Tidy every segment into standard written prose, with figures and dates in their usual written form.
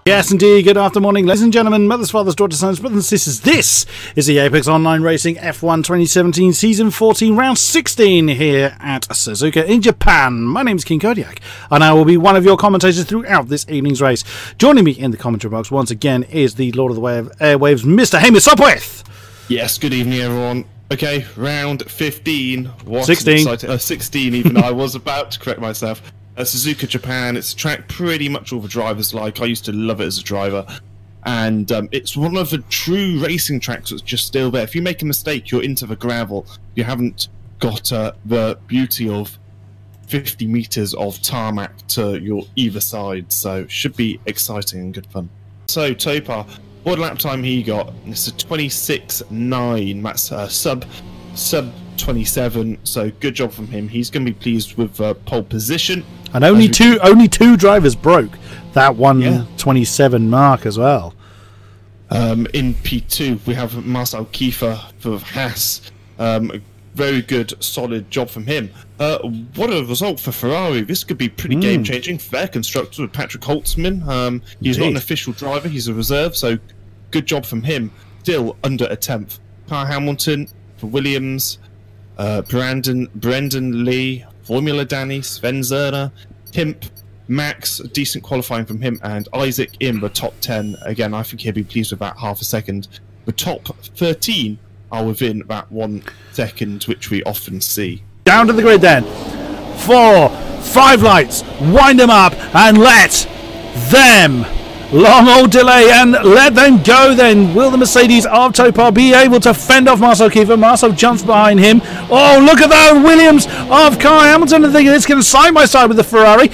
Yes, indeed. Good afternoon, ladies and gentlemen, mothers, fathers, daughters, sons, brothers and sisters. This is the Apex Online Racing F1 2017 Season 14, Round 16 here at Suzuka in Japan. My name is King-Kodiak, and I will be one of your commentators throughout this evening's race. Joining me in the commentary box once again is the Lord of the Airwaves, Mr. Hamish Sopwith. Yes, good evening, everyone. Okay, round 15. What 16. 16 even. I was about to correct myself. Suzuka, Japan. It's a track pretty much all the drivers like. I used to love it as a driver. And it's one of the true racing tracks that's just still there. If you make a mistake, you're into the gravel. You haven't got the beauty of 50 meters of tarmac to your either side. So should be exciting and good fun. So Topar, what lap time he got? It's a 26.9. That's sub 27. So good job from him. He's going to be pleased with pole position. And only two drivers broke that 127 mark as well. In P2 we have Marcel Kiefer for Haas. Very good, solid job from him. What a result for Ferrari. This could be pretty game-changing for their constructor with Patrick Holtzman. He's not an official driver, he's a reserve, so good job from him. Still under a 10th. Kyle Hamilton for Williams, Brendan Lee, Formula Danny, Sven Zerner, Timp, Max, decent qualifying from him, and Isaac in the top 10. Again, I think he'll be pleased with about half a second. The top 13 are within that 1 second, which we often see. Down to the grid then. 4, 5 lights. Wind them up and let them. Long old delay and let them go then. Will the Mercedes of Topar be able to fend off Marcel Kiefer? Marcel jumps behind him. Oh, look at that. Williams of Kyle Hamilton. I think it's going to side by side with the Ferrari.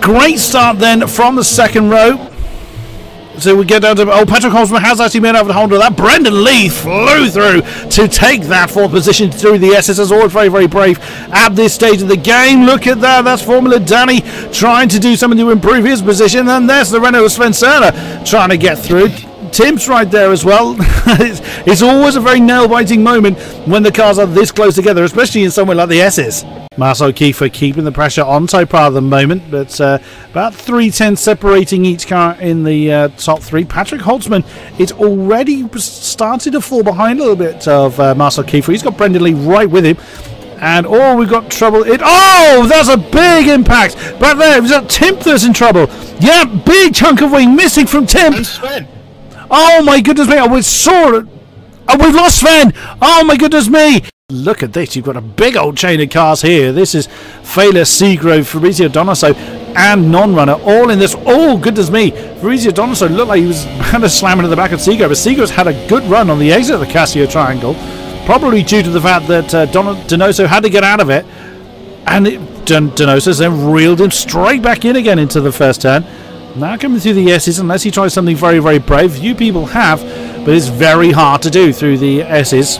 Great start then from the second row. So we get down to... Oh, Patrick Holtzman has actually been able to hold on to that. Brendan Lee flew through to take that fourth position through the SS. As always, very, very brave at this stage of the game. Look at that. That's Formula Danny trying to do something to improve his position. And there's the Renault Spencer trying to get through. Tim's right there as well. It's always a very nail-biting moment when the cars are this close together, especially in somewhere like the SS. Marcel Kiefer keeping the pressure on Topar at the moment, but about 3/10 separating each car in the top three. Patrick Holtzman is already started to fall behind a little bit of Marcel Kiefer. He's got Brendan Lee right with him. And oh, we've got trouble. Oh, that's a big impact back there. Is that Timp that's in trouble? Yeah, big chunk of wing missing from Timp. And Sven. Oh my goodness me! We saw it. Oh, we've lost Sven. Oh my goodness me! Look at this. You've got a big old chain of cars here. This is Fela, Seagrove, Fabrizio Donoso, and Non-Runner all in this. Oh goodness me! Fabrizio Donoso looked like he was kind of slamming at the back of Seagrove, but Seagrove's had a good run on the exit of the Casio Triangle, probably due to the fact that Donoso had to get out of it, and Donoso's then reeled him straight back in again into the first turn. Now coming through the S's, unless he tries something very, very brave. Few people have, but it's very hard to do through the S's.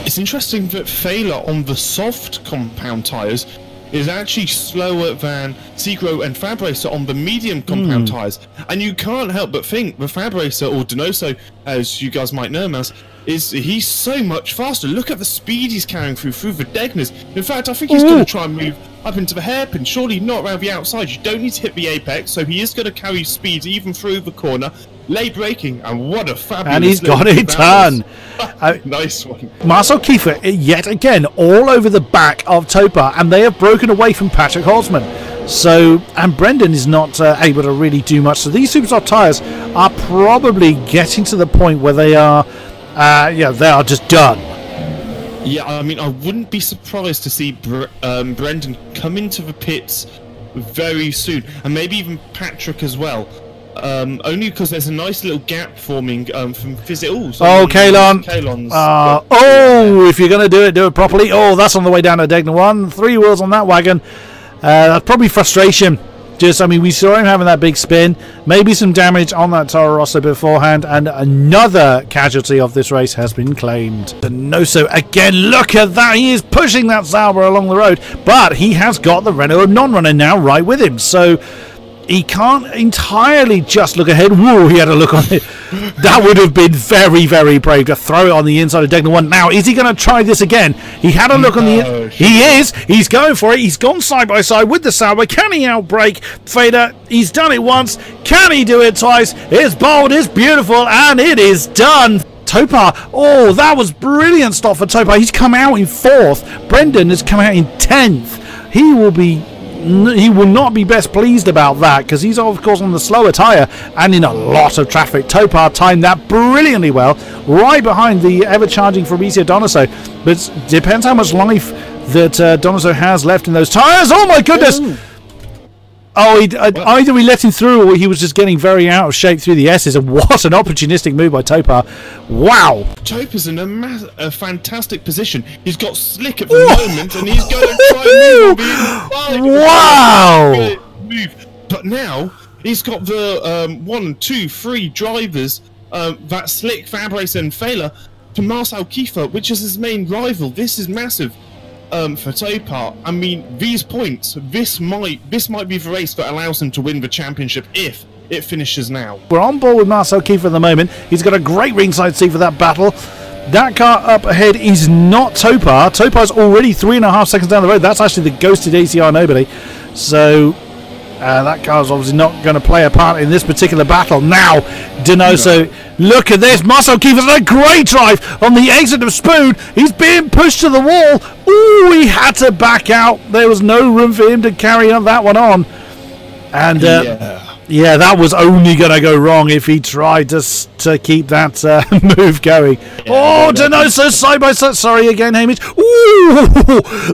It's interesting that Fela on the soft compound tyres is actually slower than Seagrove and Fab Racer on the medium compound tyres. And you can't help but think the Fab Racer, or Donoso, as you guys might know him as, he's so much faster. Look at the speed he's carrying through the deadness. In fact, I think he's going to try and move up into the hairpin, surely not around the outside. You don't need to hit the apex, so he is going to carry speed even through the corner. Late braking, and what a fabulous... And he's got it done. Nice one. Marcel Kiefer, yet again, all over the back of Topar, and they have broken away from Patrick Holtzman. So, and Brendan is not able to really do much. So these super soft tyres are probably getting to the point where they are, they are just done. Yeah, I mean, I wouldn't be surprised to see Brendan come into the pits very soon, and maybe even Patrick as well. Only because there's a nice little gap forming from Physicals. Oh, Kalon. If you're going to do it properly. Oh, that's on the way down to Degner 1. 3 wheels on that wagon. That's probably frustration. I mean, we saw him having that big spin. Maybe some damage on that Toro Rosso beforehand. And another casualty of this race has been claimed. Donoso again. Look at that. He is pushing that Sauber along the road. But he has got the Renault Non-Runner now right with him. So... he can't entirely just look ahead. Whoa, he had a look on it. That would have been very, very brave to throw it on the inside of Degner 1. Now, is he going to try this again? He had a look on the... He is. He's going for it. He's gone side by side with the Sauber. Can he outbrake Fader? He's done it once. Can he do it twice? It's bold, it's beautiful, and it is done. Topar, oh, that was brilliant stop for Topar. He's come out in 4th. Brendan has come out in 10th. He will not be best pleased about that because he's of course on the slower tyre and in a lot of traffic. Topar timed that brilliantly well, right behind the ever-charging Fabrizio Donoso. But it depends how much life that Donoso has left in those tyres. Oh my goodness! Ooh. Oh, either we let him through or he was just getting very out of shape through the S's. And what an opportunistic move by Topar. Wow. Topar's in a fantastic position. He's got slick at the moment and he's going to try and move. Wow. Move. But now he's got the 1, 2, 3 drivers, that slick, Fabrice and Failer, to Marcel Kiefer, which is his main rival. This is massive. For Topar, I mean, these points, this might be the race that allows him to win the championship if it finishes now. We're on board with Marcel Kiefer at the moment. He's got a great ringside seat for that battle. That car up ahead is not Topar. Topar's already 3.5 seconds down the road. That's actually the ghosted ACR nobody. So that car's obviously not going to play a part in this particular battle. Now, Donoso, look at this. Marcel Kiefer's done a great drive on the exit of Spoon. He's being pushed to the wall. Ooh, he had to back out. There was no room for him to carry that one on. And yeah, that was only going to go wrong if he tried to keep that move going. Yeah, Donoso side by side. Sorry again, Hamish. Ooh,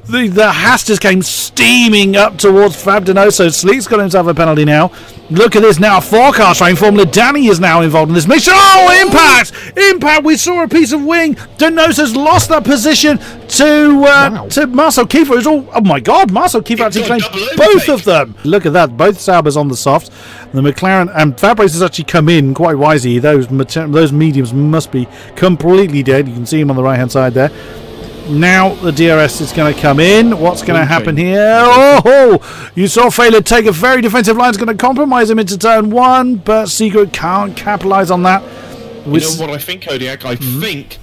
the Haas just came steaming up towards Fab Donoso. Sleek's got himself a penalty now. Look at this now. 4-car train Formula. Danny is now involved in this mission. Oh, impact! Impact! We saw a piece of wing. Donoso's lost that position to Marcel Kiefer. Oh my God! Marcel Kiefer actually claimed both of them. Look at that. Both Saubers on the soft. The McLaren and Fabrice has actually come in quite wisely. Those mediums must be completely dead. You can see him on the right hand side there. Now the DRS is going to come in. What's going to happen here? Oh, you saw Failer take a very defensive line. It's going to compromise him into turn 1, but Secret can't capitalise on that. You know what I think, Kodiak? I think...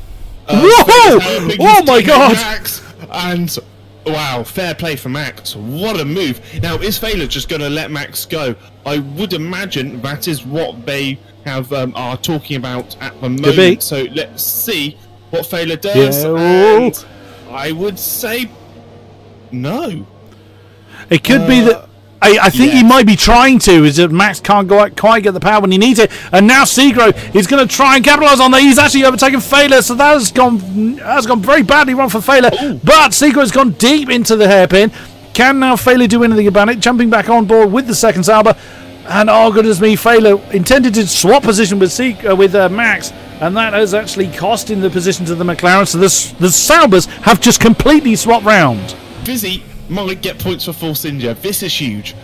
Whoa! Oh my God! Max, and wow, fair play for Max. What a move. Now, is Failer just going to let Max go? I would imagine that is what they have are talking about at the moment. So let's see what Failer does. Yeah. And I would say no. It could be that. I think he might be trying to, is that Max can't quite get the power when he needs it. And now Segro is going to try and capitalise on that. He's actually overtaken Failer, so that has gone very badly wrong for Failer. But Segro has gone deep into the hairpin. Can now Failer do anything about it? Jumping back on board with the second Sauber. And oh goodness me, Failer intended to swap position with Max. And that has actually cost him the position to the McLaren. So the Saubers have just completely swapped round. Vizzy might get points for Force India. This is huge.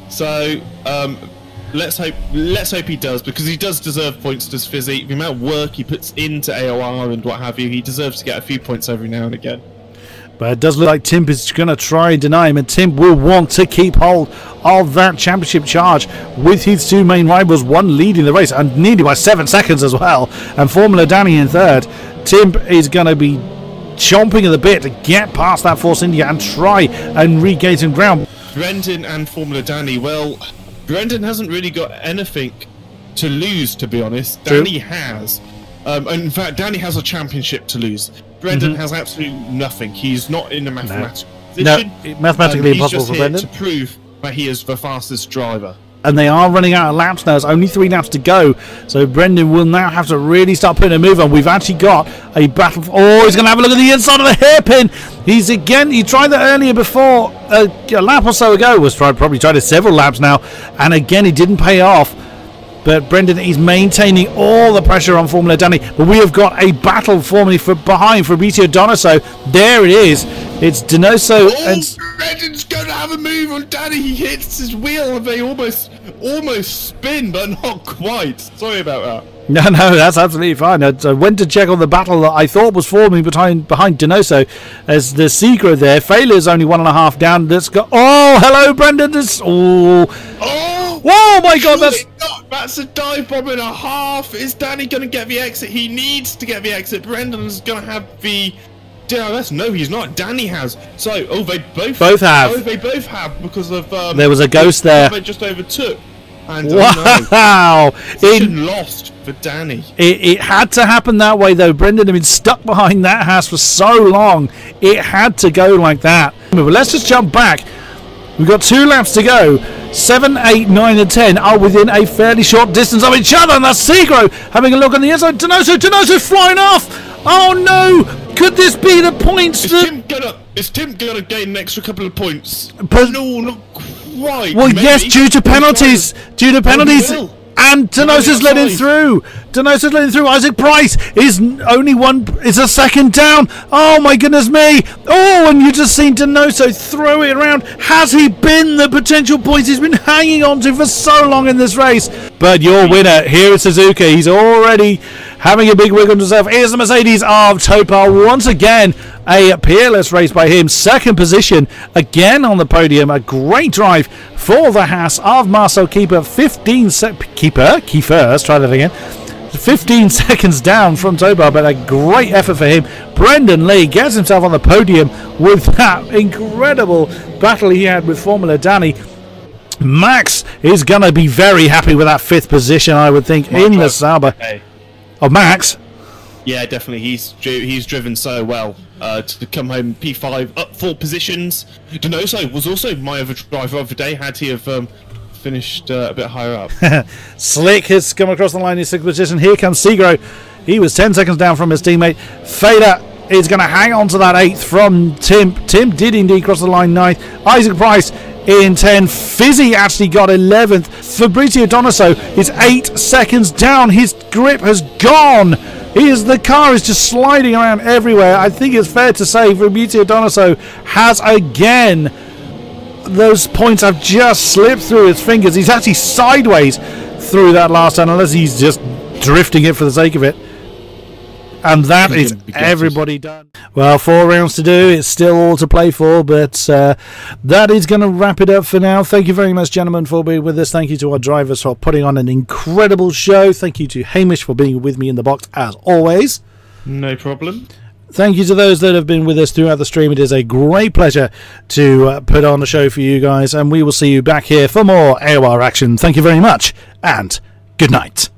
So let's hope he does, because he does deserve points, does Fizzy. The amount of work he puts into AOR and what have you, he deserves to get a few points every now and again. But it does look like Timp is going to try and deny him, and Timp will want to keep hold of that championship charge with his two main rivals, one leading the race, and nearly by 7 seconds as well, and Formula Danny in third. Timp is going to be chomping at the bit to get past that Force India and try and regain some ground. Brendan and Formula Danny, well, Brendan hasn't really got anything to lose, to be honest. True. Danny has. In fact, Danny has a championship to lose. Brendan has absolutely nothing. He's not in a mathematical position. No, mathematically impossible for Brendan. He's just here to prove that he is the fastest driver. And they are running out of laps now. There's only 3 laps to go. So Brendan will now have to really start putting a move on. We've actually got a battle. Oh, he's going to have a look at the inside of the hairpin. He tried that earlier before, a lap or so ago. Probably tried it several laps now. And again, it didn't pay off. But Brendan is maintaining all the pressure on Formula Danny. But we have got a battle forming behind Fabrizio Donoso. There it is. It's Donoso and Brendan's going to have a move on Danny. He hits his wheel and they almost spin, but not quite. Sorry about that. No, that's absolutely fine. I went to check on the battle that I thought was forming behind Donoso as the Segro there. Failer's only 1.5 down. Let's go. Oh, hello, Brendan. Whoa, my God, that's a dive bomb and a half. Is Danny going to get the exit? He needs to get the exit. Brendan's going to have the DRS. No, he's not. Danny has. So, they both have. Oh, they both have because of there was a ghost there. They just overtook. And, wow! It lost for Danny. It had to happen that way, though. Brendan had been stuck behind that Haas for so long. It had to go like that. But let's just jump back. We've got 2 laps to go. 7, 8, 9 and 10 are within a fairly short distance of each other. And that's Segro having a look on the inside. Donoso flying off. Oh, no. Could this be the points? Is Tim gonna gain an extra couple of points? But no, not quite. Well, maybe. Yes, due to penalties. And Donoso's letting through. Donoso's letting through. Isaac Price is only is a second down. Oh my goodness me. Oh, and you just seen Donoso throw it around. Has he been the potential points he's been hanging on to for so long in this race? But your winner here is Suzuka. He's already having a big wiggle on himself. Here's the Mercedes of Topar once again. A peerless race by him. Second position again on the podium. A great drive for the Haas of Marcel Kiefer. 15 seconds down from Topar, but a great effort for him. Brendan Lee gets himself on the podium with that incredible battle he had with Formula Danny. Max is going to be very happy with that 5th position, I would think, in the Sauber. Hey. Oh, Max? Yeah, definitely. He's driven so well to come home P5 up 4 positions. Donoso was also my other driver of the day. Had he have finished a bit higher up. Slick has come across the line in 6th position. Here comes Segro. He was 10 seconds down from his teammate. Fader is going to hang on to that 8th from Tim. Tim did indeed cross the line 9th. Isaac Price in 10th. Fizzy actually got 11th. Fabrizio Donoso is 8 seconds down. His grip has gone. The car is just sliding around everywhere. I think it's fair to say Fabrizio Donoso has again. Those points have just slipped through his fingers. He's actually sideways through that last turn, unless he's just drifting it for the sake of it. And that is everybody done. Well, 4 rounds to do. It's still all to play for, but that is going to wrap it up for now. Thank you very much, gentlemen, for being with us. Thank you to our drivers for putting on an incredible show. Thank you to Hamish for being with me in the box, as always. No problem. Thank you to those that have been with us throughout the stream. It is a great pleasure to put on a show for you guys, and we will see you back here for more AOR action. Thank you very much, and good night.